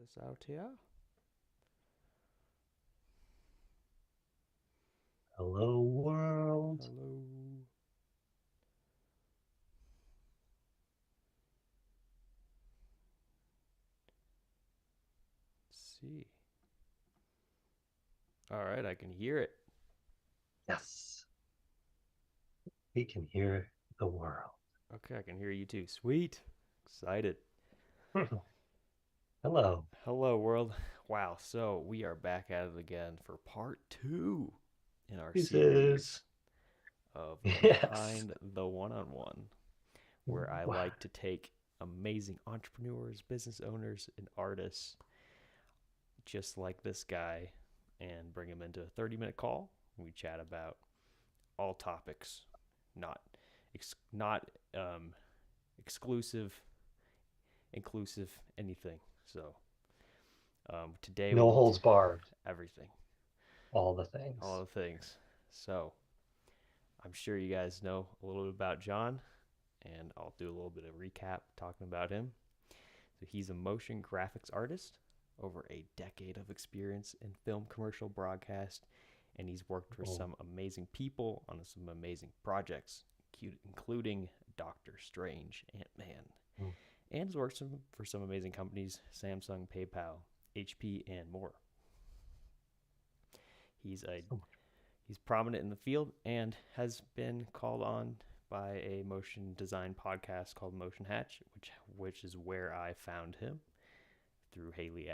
this out here. Hello, world. Hello. Let's see. All right, I can hear it. Yes, we can hear the world. Okay, I can hear you too. Sweet. Excited. Hello. Hello, world. Wow, so we are back at it again for part two in our This is, series of yes. Behind the One on One, where I like to take amazing entrepreneurs, business owners, and artists just like this guy and bring him into a 30-minute call. We chat about all topics, not not exclusive, inclusive, anything. So today No we'll holds barred, everything, all the all things. the things. So I'm sure you guys know a little bit about John, and I'll do a little bit of recap talking about him. So he's a motion graphics artist, over a decade of experience in film commercial broadcast, and he's worked for Oh, some amazing people on some amazing projects, including Doctor Strange, Ant Man, mm, and has worked for some amazing companies: Samsung, PayPal, HP, and more. He's a so much. he's prominent in the field and has been called on by a motion design podcast called Motion Hatch, which is where I found him through Haley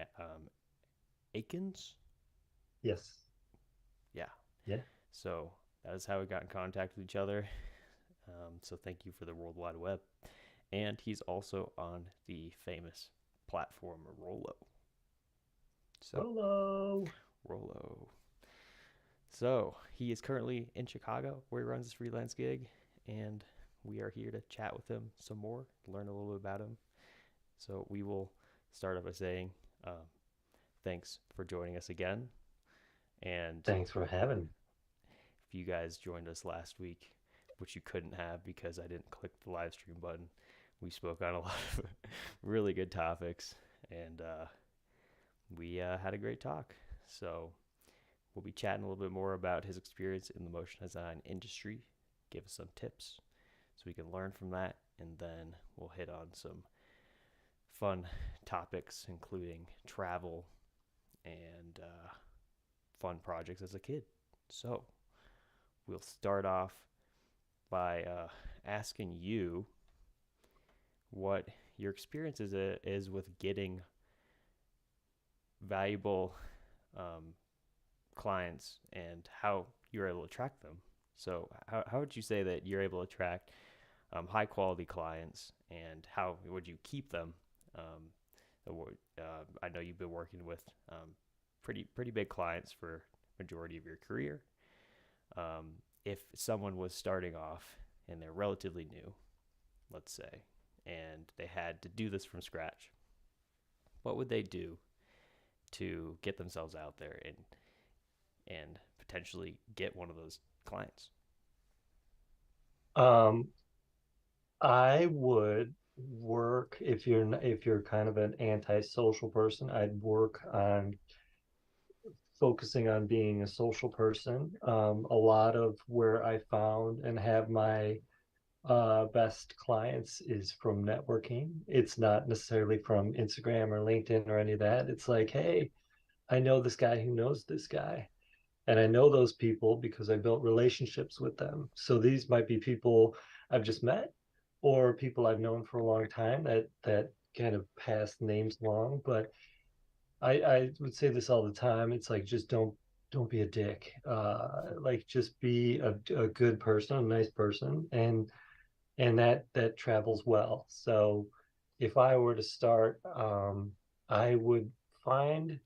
Akins. Yes. Yeah, Yeah. so that is how we got in contact with each other. So thank you for the World Wide Web. And he's also on the famous platform Rollo. So, Hello. Rollo. So, he is currently in Chicago where he runs his freelance gig. And we are here to chat with him some more, learn a little bit about him. So, we will start off by saying thanks for joining us again. And Thanks for having me. if you guys joined us last week, which you couldn't have because I didn't click the live stream button, we spoke on a lot of really good topics, and we had a great talk. So we'll be chatting a little bit more about his experience in the motion design industry, give us some tips so we can learn from that, and then we'll hit on some fun topics, including travel and fun projects as a kid. So we'll start off by asking you what your experience is with getting valuable um, clients and how you're able to attract them. So, how would you say that you're able to attract high quality clients, and how would you keep them? Um, I know you've been working with pretty big clients for majority of your career. If someone was starting off and they're relatively new, let's say, and they had to do this from scratch, what would they do to get themselves out there and potentially get one of those clients? Um, I would work if you're kind of an antisocial person, I'd work on focusing on being a social person. A lot of where I found and have my best clients is from networking. It's not necessarily from Instagram or LinkedIn or any of that. It's like, hey, I know this guy who knows this guy. And I know those people because I built relationships with them. So these might be people I've just met or people I've known for a long time that kind of pass names along. But I would say this all the time. It's like just don't be a dick. Like just be a good person, a nice person, and that travels well. So if I were to start, I would find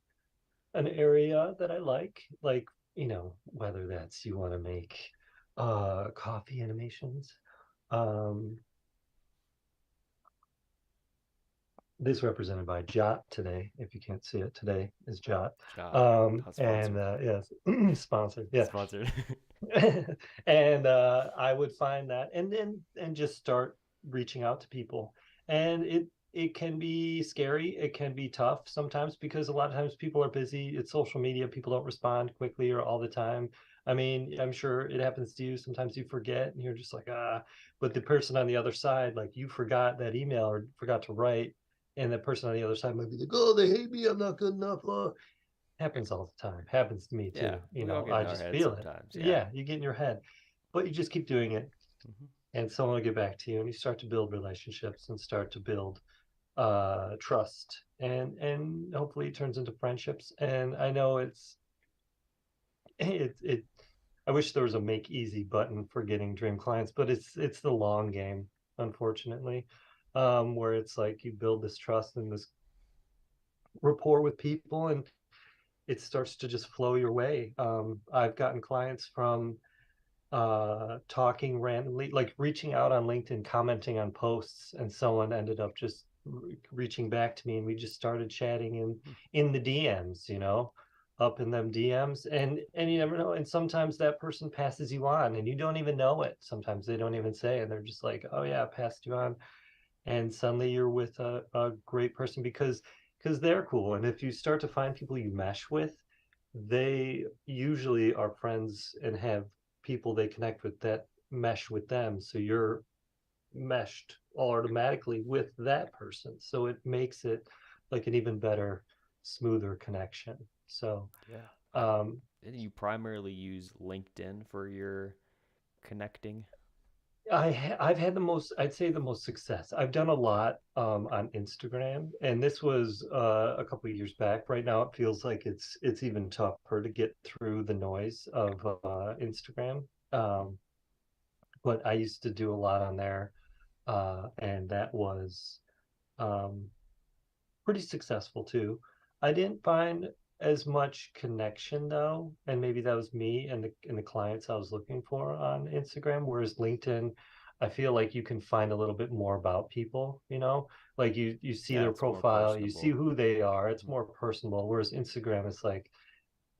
an area that I like, whether that's you want to make coffee animations. Um, this represented by Jot today. If you can't see it, today is Jot. Jot, not And sponsored. yes, sponsored. Yeah. Sponsored. And I would find that and just start reaching out to people. And it can be scary. It can be tough sometimes because a lot of times people are busy. It's social media. People don't respond quickly or all the time. I mean, I'm sure it happens to you. Sometimes you forget and you're just like, ah, but the person on the other side, like you forgot that email or forgot to write. And the person on the other side might be like, oh, they hate me. I'm not good enough. Oh. Happens all the time. Happens to me Yeah, too. we all get I in our just heads feel it. sometimes. Yeah. Yeah, you get in your head, but you just keep doing it Hmm. and someone will get back to you and you start to build relationships and start to build trust and hopefully it turns into friendships. And I know it I wish there was a make easy button for getting dream clients, but it's the long game, unfortunately, where it's like you build this trust and this rapport with people and it starts to just flow your way. I've gotten clients from talking randomly, like reaching out on LinkedIn, commenting on posts, and someone ended up just reaching back to me, and we just started chatting in the DMs, up in them DMs, and you never know. And sometimes that person passes you on, and you don't even know it. Sometimes they don't even say, and they're just like, "Oh yeah, I passed you on," and suddenly you're with a great person because they're cool. And if you start to find people you mesh with, they usually are friends and have people they connect with that mesh with them. So you're meshed automatically with that person. So it makes it like an even better, smoother connection. So Yeah. um, And you primarily use LinkedIn for your connecting. I've had the most, I'd say the most success. I've done a lot on Instagram, and this was a couple of years back. Right now, it feels like it's even tougher to get through the noise of Instagram. Um, but I used to do a lot on there, and that was um, pretty successful too. I didn't find as much connection though, and maybe that was me and the clients I was looking for on Instagram. Whereas LinkedIn, I feel like you can find a little bit more about people, like you see Yeah, their it's more profile, you see personable. who they are. It's Hmm. more personal. Whereas Instagram is like,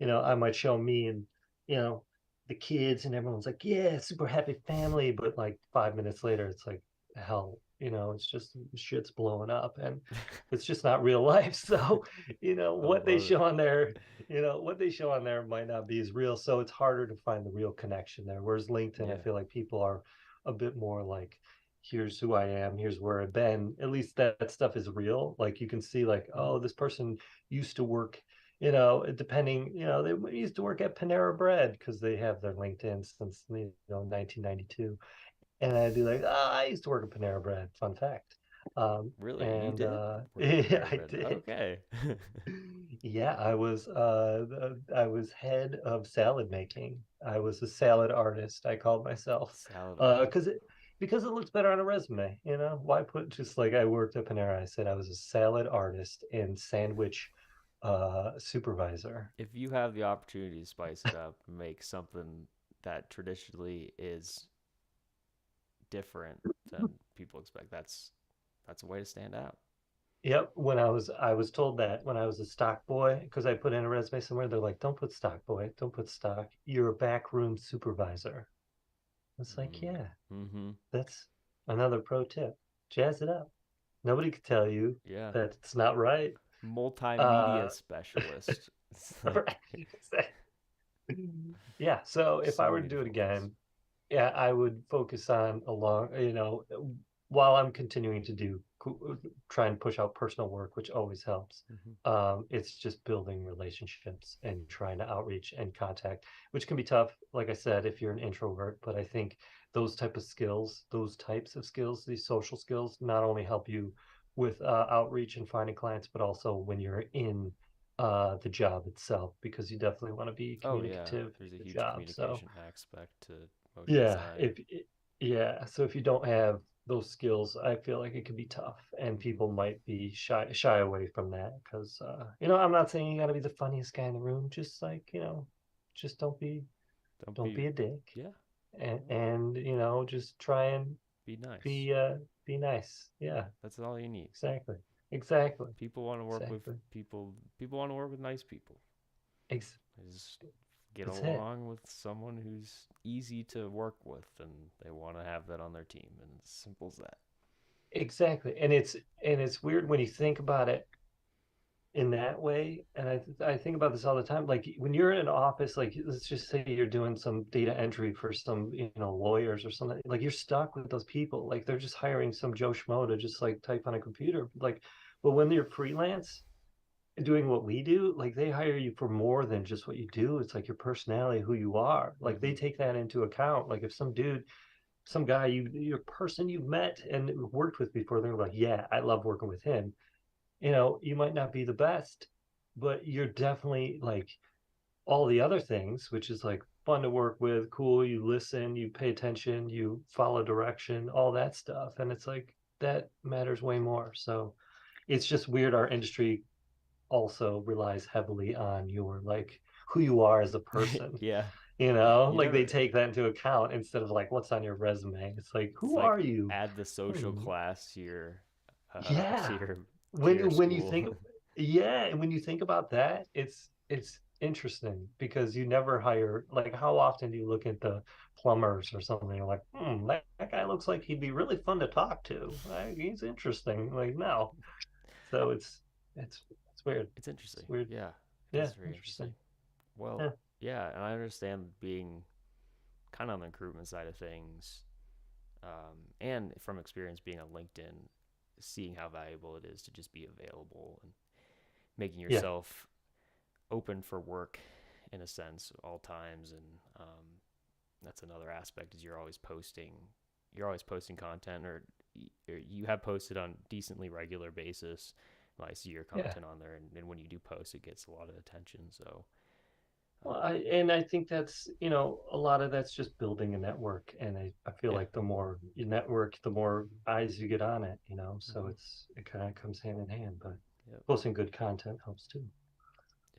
I might show me and you know the kids and everyone's like, yeah, super happy family, but like 5 minutes later, it's like hell. It's just shit's blowing up, and it's just not real life. So, I what they love it. show on there, what they show on there might not be as real. So it's harder to find the real connection there. Whereas LinkedIn, I Yeah. feel like people are a bit more like, here's who I am, here's where I've been. At least that stuff is real. Like you can see, like, Hmm. oh, this person used to work depending, they used to work at Panera Bread because they have their LinkedIn since 1992, and I'd be like, I used to work at Panera Bread. Fun fact. Really? You And did work at yeah, Panera I Bread? did. Okay. Yeah, I was head of salad making. I was a salad artist. I called myself, Salad artist. because it looks better on a resume. Why put just like I worked at Panera? I said I was a salad artist and sandwich supervisor. If you have the opportunity to spice it up and make something that traditionally is different than people expect, that's a way to stand out. Yep, when I was told that when I was a stock boy, because I put in a resume somewhere, they're like, "Don't put stock boy, don't put stock. You're a backroom supervisor." It's like, Mm. yeah, Mm-hmm. that's another pro tip. Jazz it up. Nobody could tell you Yeah. that it's not right. Multimedia Uh, specialist. It's like right. Yeah, so if I so were to many do it different ways. again, yeah, I would focus on while I'm continuing to try and push out personal work, which always helps. Hmm. It's just building relationships and trying to outreach and contact, which can be tough, like I said, if you're an introvert. But I think those types of skills, these social skills, not only help you with outreach and finding clients, but also when you're in the job itself, because you definitely want to be Oh yeah, communicative in there's a the huge job. So communication aspect to most of the yeah, time. yeah, so if you don't have those skills, I feel like it could be tough, and Hmm. people might be shy away from that because I'm not saying you got to be the funniest guy in the room, just like, just Don't don't be, be a dick, yeah, and just try and be nice. be be nice. Yeah, That's all you need. exactly. Exactly. People want to work with Exactly. people. People want to work with nice people. Ex They just get that's it. along with someone who's easy to work with, and they want to have that on their team. And it's simple as that. exactly. And it's weird when you think about it in that way. And I think about this all the time. Like when you're in an office, like let's just say you're doing some data entry for some, lawyers or something, like you're stuck with those people. Like they're just hiring some Joe Schmo to just like type on a computer. Like, but when you're freelance doing what we do, like they hire you for more than just what you do. It's like your personality, who you are. Like they Hmm. take that into account. Like if some guy your person you've met and worked with before, they're like, yeah, I love working with him. You might not be the best, but you're definitely like all the other things, which is like fun to work with, cool, you listen, you pay attention, you follow direction, all that stuff. And it's like that matters way more. So it's just weird. Our industry also relies heavily on your like who you are as a person. Yeah, you Like they never. take that into account instead of like what's on your resume. It's like, It's who like are you? add the social Hmm. class to your to Yeah. your When you school. think, yeah, and when you think about that, it's interesting because you never hire, like how often do you look at the plumbers or something, you're like, that guy looks like he'd be really fun to talk to. He's interesting. Like no. So it's weird. It's interesting. It's weird. Yeah, it Yeah, is very interesting. interesting. Well, Yeah. yeah, and I understand being kind of on the recruitment side of things, and from experience being on LinkedIn, seeing how valuable it is to just be available and making Yeah. yourself open for work in a sense all times. And that's another aspect is you're always posting content, or you have posted on decently regular basis. I see your Yeah. content on there, and when you do post, it gets a lot of attention. So, Well, I think that's, a lot of that's just building a network. And I feel yeah. like the more you network, the more eyes you get on it. So Hmm. it kind of comes hand in hand, but Yep. posting good content helps too.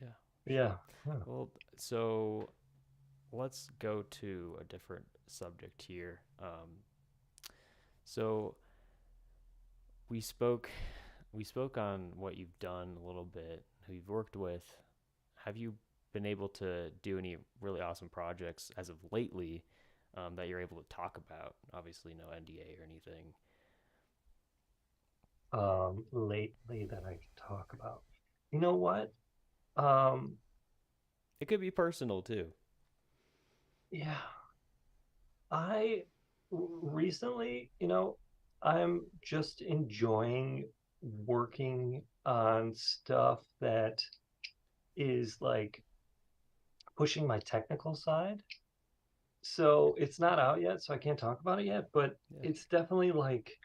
Yeah. Sure. Yeah. Yeah. Well, so let's go to a different subject here. So we spoke we spoke on what you've done a little bit, who you've worked with. Have you been able to do any really awesome projects as of lately, that you're able to talk about? Obviously, no NDA or anything. Lately that I can talk about. You know what? Um, It could be personal too. yeah, I recently, I'm just enjoying working on stuff that is like pushing my technical side. So it's not out yet, so I can't talk about it yet, but Yeah. it's definitely like,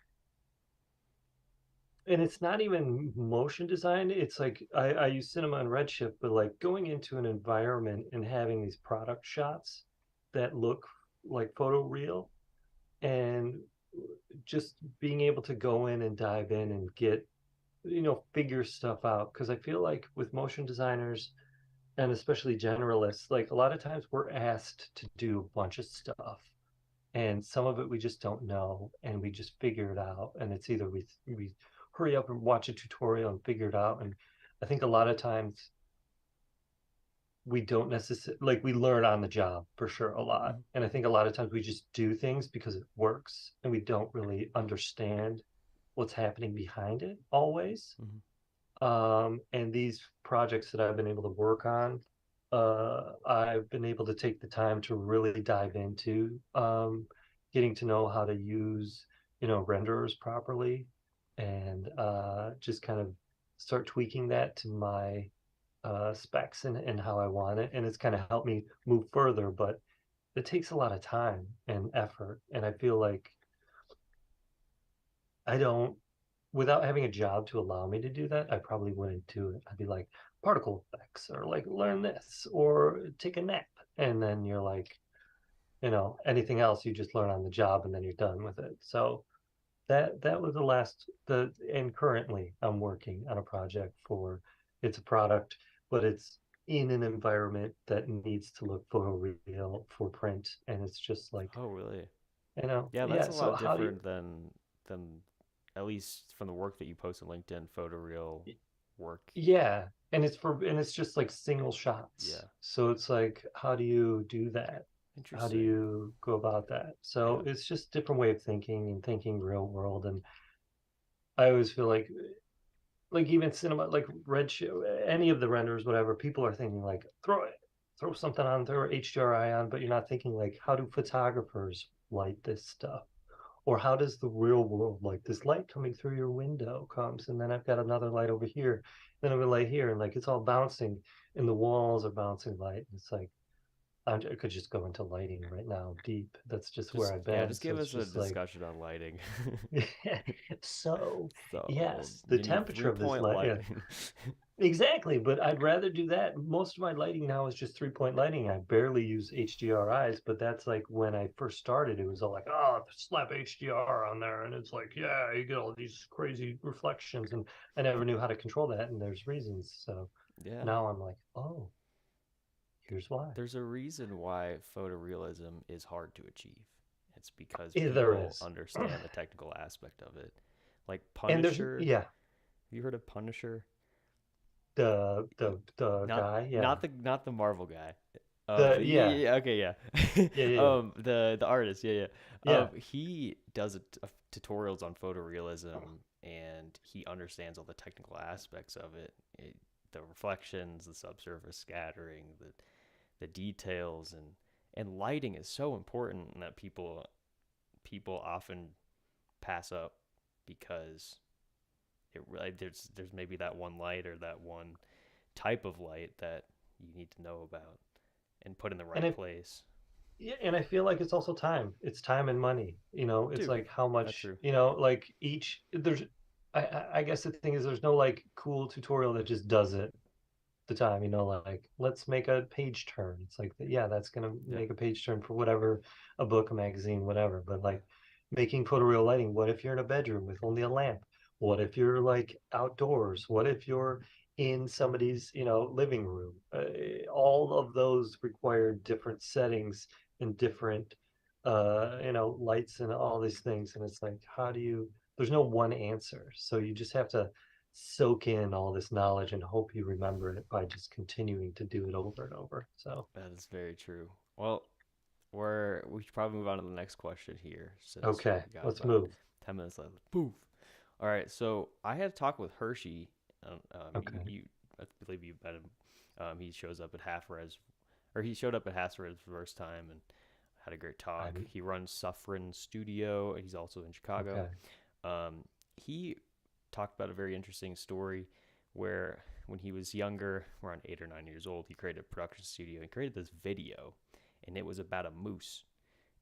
and it's not even motion design. It's like I use cinema and Redshift, but like going into an environment and having these product shots that look like photo real, and just being able to go in and dive in and get, figure stuff out. Because I feel like with motion designers, and especially generalists, like a lot of times we're asked to do a bunch of stuff, and some of it we just don't know, and we just figure it out. And it's either we hurry up and watch a tutorial and figure it out. And I think a lot of times we don't necessarily, like, we learn on the job for sure a lot. Mm-hmm. And I think a lot of times we just do things because it works, and we don't really understand what's happening behind it always. Mm-hmm. And these projects that I've been able to work on, I've been able to take the time to really dive into, getting to know how to use, renderers properly, and just kind of start tweaking that to my specs, and how I want it. And it's kind of helped me move further, but it takes a lot of time and effort. And I feel like I don't, without having a job to allow me to do that, I probably wouldn't do it. I'd be like, particle effects, or like learn this, or take a nap. And then you're like, anything else you just learn on the job, and then you're done with it. So that was and currently I'm working on a project for, it's a product, but it's in an environment that needs to look photoreal for print. And it's just like, Oh, really? Yeah, that's yeah. a So lot how do you, different than at least from the work that you post on LinkedIn, photoreal work. yeah, and it's just like single shots. Yeah. So it's like, how do you do that? How do Interesting. you go about that? Yeah. So it's just different way of thinking, and thinking real world. And I always feel like even cinema, like Red Show, any of the renders, whatever, people are thinking like throw something on, throw HDRI on, but you're not thinking like how do photographers light this stuff? Or how does the real world, like this light coming through your window comes, and then I've got another light over here, then I've got a light here, and like it's all bouncing, and the walls are bouncing light. And it's like I could just go into lighting right now, deep. That's just where Just I've yeah, been. just So give it's us a just like, discussion on lighting. so So yes, the you need temperature three of this point light, yeah, lighting. exactly. But I'd rather do that. Most of my lighting now is just 3-point lighting. I barely use HDRIs, but that's like when I first started, it was all like, oh, slap HDR on there. And it's like, yeah, you get all these crazy reflections. And I never knew how to control that. And there's reasons. So Yeah, now I'm like, oh, here's why. there's a reason why photorealism is hard to achieve. It's because There people is. understand the technical aspect of it. Like And there's, Punisher, yeah, have you heard of Punisher? the Not guy, yeah. not the Marvel guy. The, But yeah, yeah, okay, yeah. yeah, yeah, yeah. The artist, yeah, yeah. Yeah. He does tutorials on photorealism, and he understands all the technical aspects of the reflections, the subsurface scattering, the details, and lighting is so important and that people often pass up because it really there's maybe that one light or that one type of light that you need to know about and put in the And right I place. Yeah, and I feel like it's also time. It's time and money. It's Too. like how That's much, true. like each there's I guess the thing is there's no like cool tutorial that just does it the time, like let's make a page turn. It's like yeah, that's gonna Yeah. make a page turn for whatever, a book, a magazine, whatever. But Yeah. like making photoreal lighting, what if you're in a bedroom with only a lamp? What if you're like outdoors? What if you're in somebody's, living room? All of those require different settings and different lights and all these things. And it's like, how do you there's no one answer. So you just have to soak in all this knowledge and hope you remember it by just continuing to do it over and over. So, That is very true. Well, we should probably move on to the next question here since okay, we got let's about move. 10 minutes left. Poof. All right. So I had a talk with Hershey. Okay. I believe you've met him. He shows up at half res, or he showed up at half res first time and had a great talk. I'm He runs Suffren Studio. He's also in Chicago. okay. He talked about a very interesting story where when he was younger, around 8 or 9 years old, he created a production studio and created this video, and it was about a moose,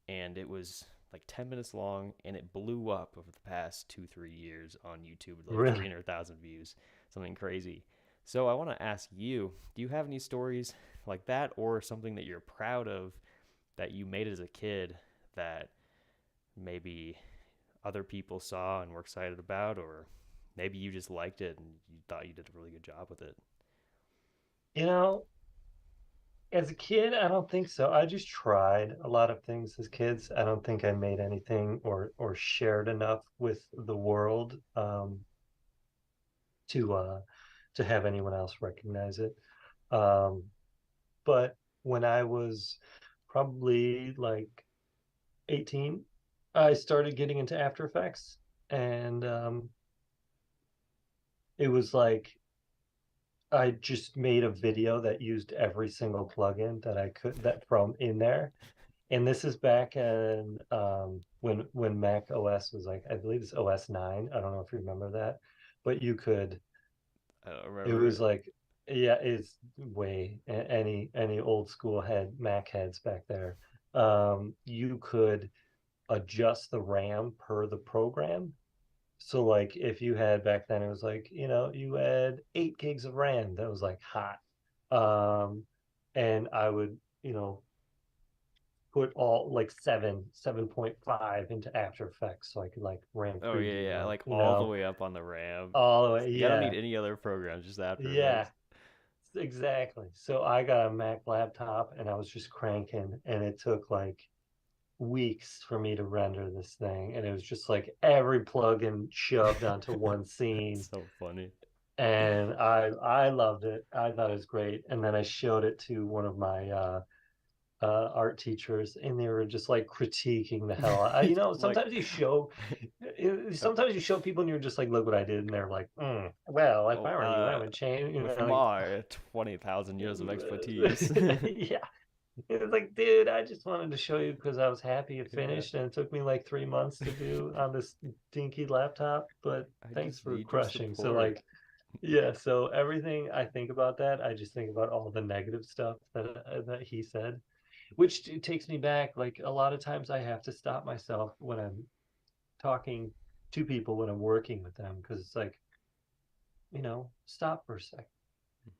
and it was like 10 minutes long, and it blew up over the past 2 3 years on YouTube with like Really? 300,000 views, something crazy. So I want to ask you, do you have any stories like that, or something that you're proud of that you made as a kid that maybe other people saw and were excited about, or maybe you just liked it and you thought you did a really good job with it? You know, as a kid, I don't think so. I just tried a lot of things as kids. I don't think I made anything or shared enough with the world to have anyone else recognize it. Um, but when I was probably like 18, I started getting into After Effects, and it was like I just made a video that used every single plugin that I could that from in there. And this is back in when Mac OS was like, I believe it's OS 9. I don't know if you remember that, but you could. I don't It remember was it. like, yeah, it's way any old school head Mac heads back there. You could adjust the RAM per the program. So like if you had back then, it was like, you had 8 gigs of RAM that was like hot. And I would, put all like 7.5 into After Effects so I could like RAM Oh yeah, preview, yeah, like, like all the way up on the RAM. all the way. Like I don't need Yeah. any other programs, just After Yeah. Effects. Exactly. So I got a Mac laptop and I was just cranking, and it took like weeks for me to render this thing. And it was just like every plugin shoved onto one scene. That's so funny. And I loved it. I thought it was great. And then I showed it to one of my art teachers, and they were just like critiquing the hell out. Like, Sometimes you show people, and you're just like, look what I did, and they're like, well, if oh, I were you, I would change. with Like, my 20,000 years of expertise. yeah. It's like, dude, I just wanted to show you because I was happy it Yeah, finished, and it took me like 3 months to do on this dinky laptop. But I thanks just for need your crushing. So support. like, yeah. So everything I think about that, I just think about all the negative stuff that he said, which takes me back. Like a lot of times, I have to stop myself when I'm talking to people when I'm working with them because it's like, stop for a second.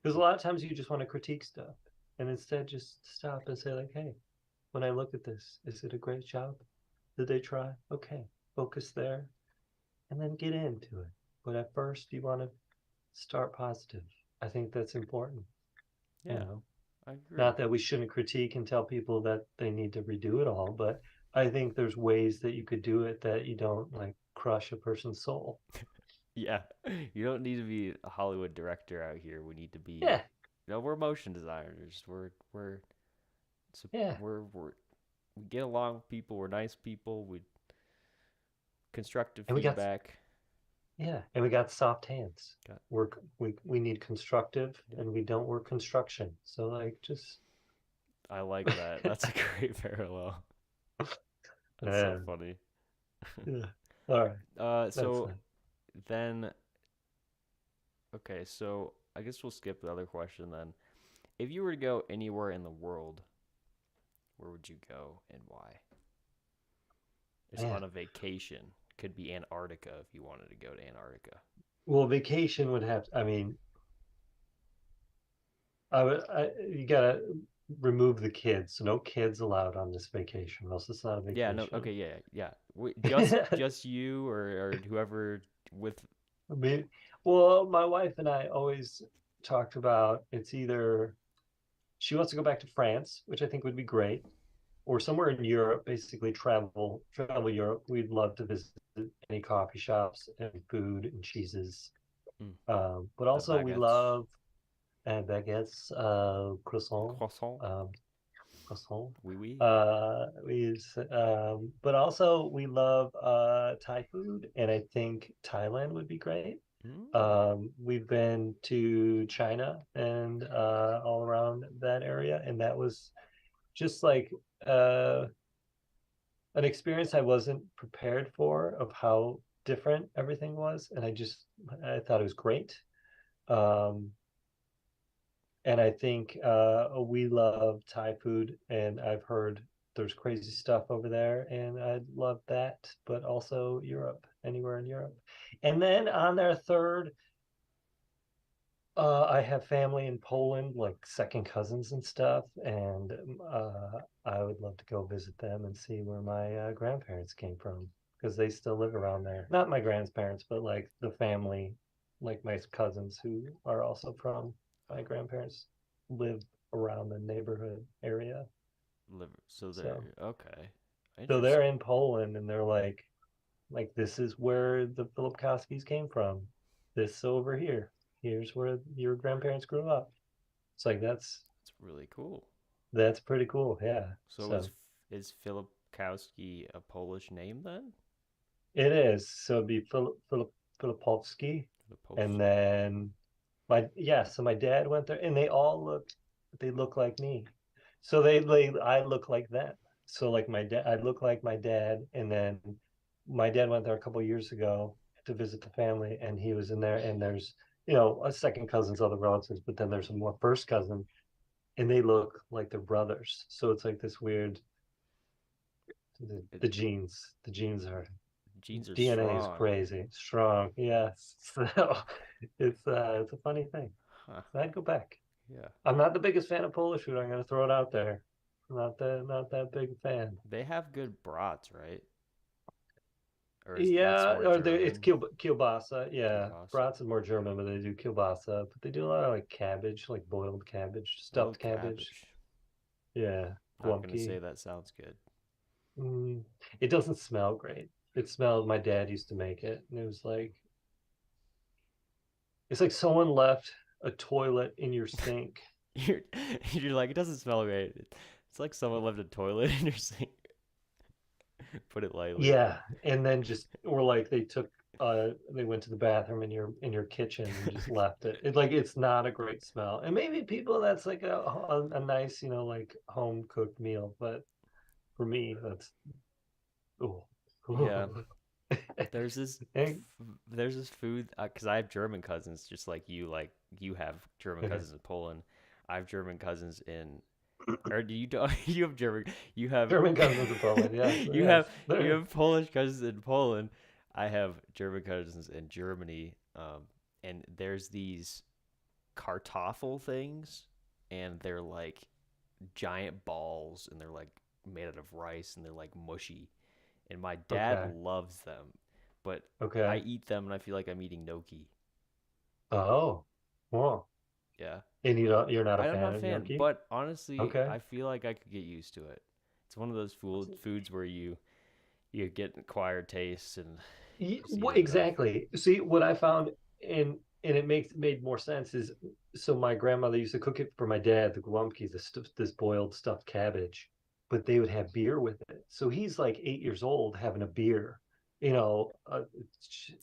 Because a lot of times you just want to critique stuff, and instead just stop and say like, hey, when I look at this, is it a great job? Did they try? Okay, focus there and then get into it. But at first, you want to start positive. I think that's important. You Yeah, know, I agree. not that we shouldn't critique and tell people that they need to redo it all, but I think there's ways that you could do it that you don't like crush a person's soul. Yeah, you don't need to be a Hollywood director out here. We need to be, Yeah, we're motion designers. yeah. We get along with people. We're nice people. We constructive And we got feedback. Yeah, and we got soft hands. Got We need constructive, yeah. and we don't work construction. So like just I like that. That's a great parallel. That's so yeah, funny. yeah. All right, that's So then, okay, so I guess we'll skip the other question then. If you were to go anywhere in the world, where would you go and why? It's man. on a vacation. Could be Antarctica if you wanted to go to Antarctica. Well, vacation would have. I mean, I would. You gotta remove the kids. So no kids allowed on this vacation, or else it's not a Yeah, no, vacation. okay, yeah, yeah. Just I just you or whoever with mean, well, my wife and I always talked about it's either she wants to go back to France, which I think would be great, or somewhere in Europe, basically travel Europe. We'd love to visit any coffee shops and food and cheeses. mm, But the also we baguettes, love baguettes, croissant, croissant, um, croissant. oui oui. But also we love Thai food, and I think Thailand would be great. Mm, We've been to China and all around that area, and that was just like uh, an experience I wasn't prepared for of how different everything was, and I thought it was great. Um, and I think we love Thai food, and I've heard there's crazy stuff over there, and I'd love that. But also Europe, anywhere in Europe, and then on their third, I have family in Poland, like second cousins and stuff, and I would love to go visit them and see where my grandparents came from because they still live around there. Not my grandparents, but like the family, like my cousins who are also from my grandparents live around the neighborhood area. liver. So So, they're okay. so they're Interesting. in Poland, and they're like this is where the Filipkowskis came from. This over here. Here's where your grandparents grew up. It's like That's really cool. that's pretty cool. Yeah. So So is Filipkowski a Polish name then? it is. So it'd be Filipowski, and Filipowski. then so my dad went there, and they look like me. So I look like them. So like my dad, I look like my dad, and then my dad went there a couple of years ago to visit the family, and he was in there, and there's a second cousins, other relatives, but then there's a more first cousin, and they look like they're brothers. So it's like this weird It, the genes are genes are DNA is strong. crazy, strong. Yes. So it's a funny thing. Huh. I'd go back. Yeah. I'm not the biggest fan of Polish food. I'm gonna throw it out there. Not that big fan. They have good brats, right? Or is that's Yeah, more or it's German? kielbasa. Yeah, Kielbasa. brats is more German, but they do kielbasa. But they do a lot of like cabbage, like boiled cabbage, stuffed Boiled cabbage. cabbage. Yeah, Not gonna say glumky. that sounds good. Mm, it doesn't smell great. It smelled. My dad used to make it, and it was like it's like someone left a toilet in your sink. You're you're like it doesn't smell great. It It's like someone left a toilet in your sink. Put it lightly. Yeah, and then just or like they went to the bathroom in your kitchen and just left it. It's not a great smell. And maybe people that's like a nice, like home cooked meal, but for me that's oh. Yeah. There's this Hey, there's this food because I have German cousins just like you. Like you have German cousins in Poland. I have German cousins in or do you do you have German you have German cousins in Poland, yes, you yes. have you have Polish cousins in Poland. I have German cousins in Germany. And there's these kartoffel things, and they're like giant balls, and they're like made out of rice, and they're like mushy. And my dad Okay, loves them, but I okay. eat them, and I feel like I'm eating gnocchi. Oh, well, Yeah, and you're not a I'm fan not a of fan, gnocchi? but honestly, Okay. I feel like I could get used to it. It's one of those foods where you get acquired tastes and just eat Well, it enough. exactly. See, what I found, and it made more sense is so my grandmother used to cook it for my dad, the guamki, this boiled stuffed cabbage, but they would have beer with it. So he's like 8 years old having a beer. You know,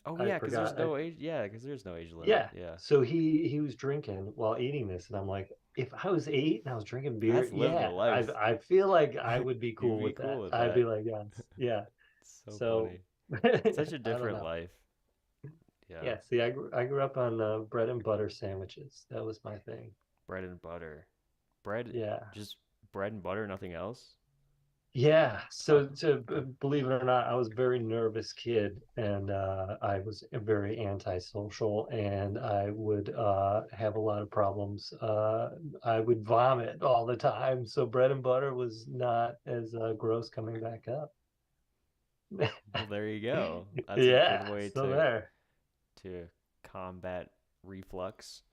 Oh I yeah, because there's forgot. no age. Yeah, because there's no age limit. Yeah. Yeah, So he was drinking while eating this, and I'm like, if I was 8 and I was drinking beer, that's living the yeah, I life. I feel like I would be You'd cool be with cool that. with I'd be that. like, yes, yeah. It's so So funny. I Such a don't different know. life. Yeah, Yeah, see, I grew up on bread and butter sandwiches. That was my thing. bread and butter. Bread, Yeah, just bread and butter, nothing else. yeah. Uh, So believe it or not, I was a very nervous kid, and I was very antisocial, and I would have a lot of problems. I would vomit all the time, so bread and butter was not as gross coming back up. well, there you go. That's a good Yeah, way so there. to combat reflux.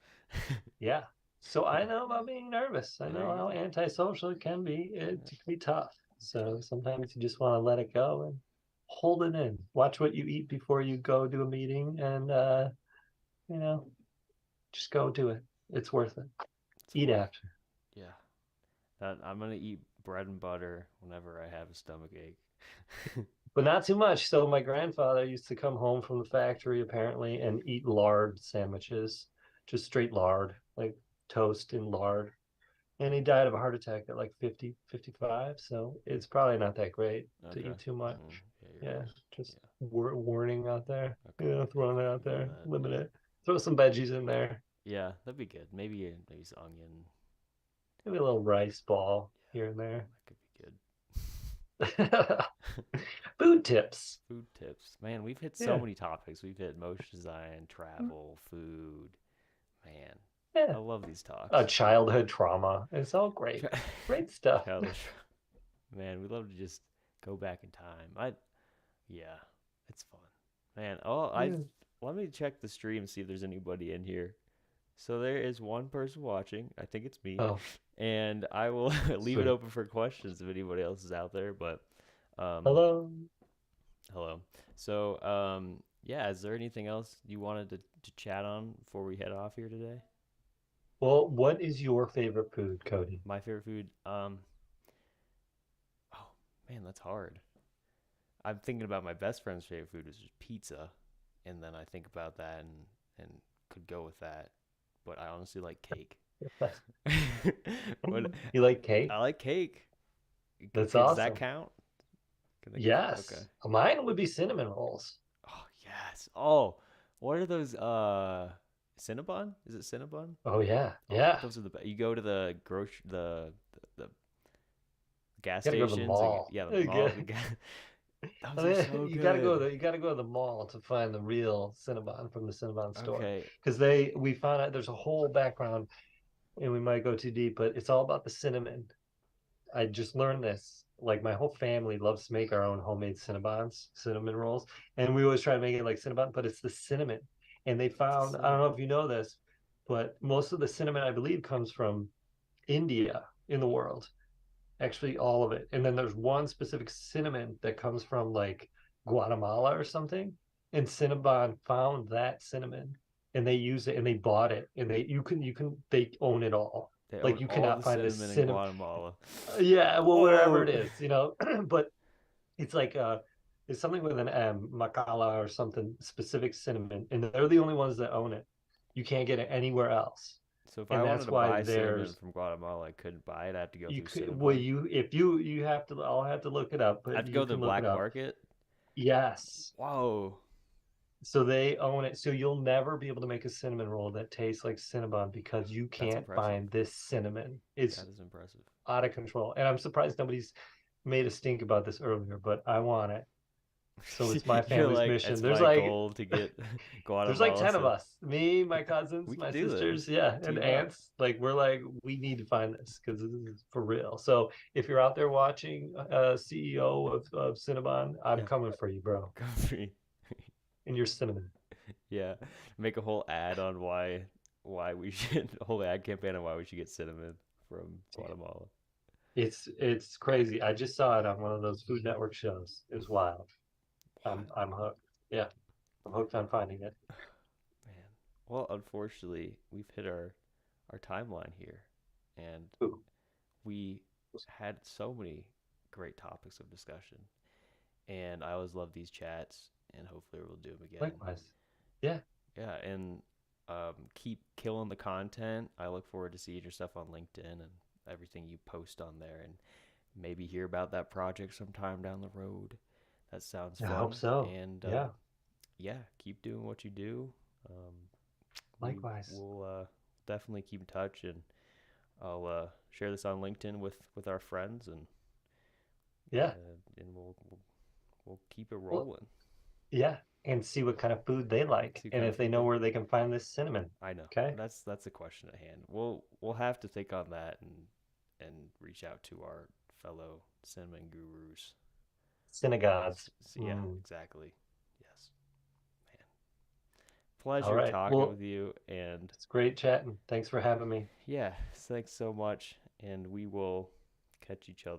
Yeah. So I know about being nervous. I There know you how go. antisocial it can be. It Yeah. can be tough. So sometimes you just want to let it go and hold it in. Watch what you eat before you go to a meeting and you know, just go do it. It's worth it. It's Eat worth. after. Yeah, that I'm gonna eat bread and butter whenever I have a stomach ache. But not too much. So my grandfather used to come home from the factory apparently and eat lard sandwiches, just straight lard, like toast in lard. And he died of a heart attack at like 50, 55. So it's probably not that great to Okay. eat too much. Mm, yeah, you're Yeah, right. just Yeah. warning out there. Okay. Throwing it out Keep note of there. that. Limit Yeah. it. Throw some veggies in there. Yeah, that'd be good. Maybe some onion. Maybe a little rice ball Yeah, here and there. that could be good. Food tips. Food tips. Man, we've hit so Yeah, many topics. We've hit motion design, travel, food. Man, yeah. I love these A talks. childhood trauma. It's all great. Great stuff. Childish. Man, we love to just go back in time. Yeah, it's fun. Man, Yeah. let me check the stream see if there's anybody in here. So there is one person watching. I think it's me, Oh, and I will leave it sweet. open for questions if anybody else is out there. But um, Hello. hello. So yeah, is there anything else you wanted to chat on before we head off here today? Well, what is your favorite food, Cody? My favorite food. Oh man, that's hard. I'm thinking about my best friend's favorite food, which is pizza, and then I think about that and could go with that. But I honestly like cake. But You like cake? I like cake. That's Okay, does that awesome. count? Okay. Yes. Mine would be cinnamon rolls. Oh yes. Oh, what are those? Cinnabon? Is it Cinnabon? Oh yeah, Oh, yeah. those are the best. You go to the the gas You gotta go to the stations. mall. Yeah, the mall. Okay. Those are so good. You gotta go to the mall to find the real Cinnabon from the Cinnabon store. Okay. Because we found out there's a whole background, and we might go too deep, but it's all about the cinnamon. I just learned this. Like my whole family loves to make our own homemade Cinnabons, cinnamon rolls, and we always try to make it like Cinnabon, but it's the cinnamon. And they It's the found, I don't know cinnamon. if you know this, but most of the cinnamon, I believe, comes from India in the world. Actually, all of it. And then there's one specific cinnamon that comes from like Guatemala or something. And Cinnabon found that cinnamon and they use it and they bought it and they own it all. They own Like you all cannot the find this cinnamon in cinnamon. Guatemala. Yeah, well, wherever Whoa! it is, but it's like it's something with an M, Macala or something specific cinnamon, and they're the only ones that own it. You can't get it anywhere else, So if I and wanted that's to why buy cinnamon there's from Guatemala, I couldn't buy it. I have to go you through could well Cinnabon. you if you have to I'll have to look it up, I but have to go you to the can look it black up. market. Yes. Whoa! So they own it. So you'll never be able to make a cinnamon roll that tastes like Cinnabon because you That's can't impressive. find this cinnamon. It's That is impressive. out of control. And I'm surprised nobody's made a stink about this earlier, but I want it. So it's my You're family's like, mission. it's my goal to get There's like Guatemala 10 of cinnamon. us. Me, my cousins, We could my do sisters, this. yeah, and Team up. aunts. Like we're like we need to find this because this is for real. So if you're out there watching CEO of Cinnabon, I'm Yeah, coming for you, bro. go free. And your cinnamon. Yeah, make a whole ad on why we should a whole ad campaign on why we should get cinnamon from Guatemala. It's crazy. I just saw it on one of those Food Network shows. It was wild. I'm hooked. Yeah, I'm hooked on finding it. Man. Well, unfortunately, we've hit our timeline here, and Ooh, we had so many great topics of discussion. And I always love these chats, and hopefully we'll do them again. likewise. Yeah. Yeah, and keep killing the content. I look forward to seeing your stuff on LinkedIn and everything you post on there, and maybe hear about that project sometime down the road. That sounds I hope fun. so. And Yeah. yeah, keep doing what you do. Um, we Likewise. will definitely keep in touch, and I'll share this on LinkedIn with our friends, Yeah. and we'll keep it Well, rolling. yeah. And see what kind of food they like, See what and kind of if they food know they. where they can find this cinnamon. I know Okay. that's the question at hand. We'll have to think on that and reach out to our fellow cinnamon gurus. Synagogues. Yeah, Mm. exactly. Yes, man. All Pleasure right. talking Well, with you, and it's great chatting. Thanks for having me. yeah, thanks so much, and we will catch each other